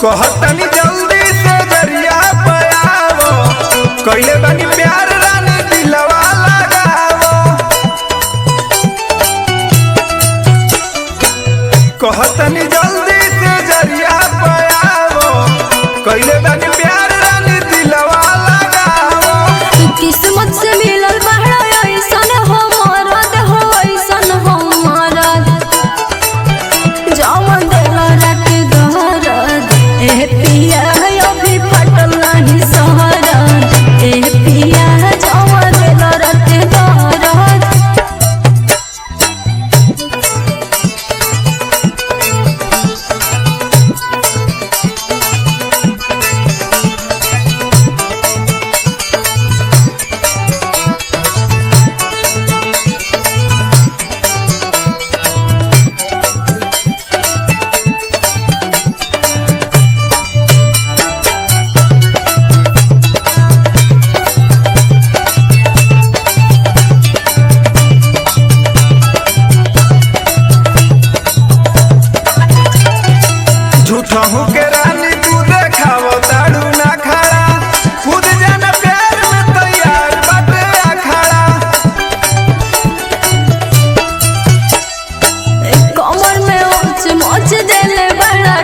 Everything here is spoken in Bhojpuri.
कहतनी जल्दी से जरिया पे आवो, कइले बानी प्यार रानी दिलवा लगावो। कहतनी जल्दी से जरिया पे आवो, कइले बानी प्यार रानी दिलवा लगावो। किस्मत से मिलल बहरा ऐसन हो मरद हो ऐसन हो मरद, जवन देला रात दहरद ए पिया अभी फटल नहीं सहरद, ए पिया जवन देला रात दहरद। झूठहू के रानी तू देखावो ताड़ू ना खड़ा, खुद जाना प्यार में तैयार बाटे अखाड़ा। कमर में ओच मोच देले बड़ा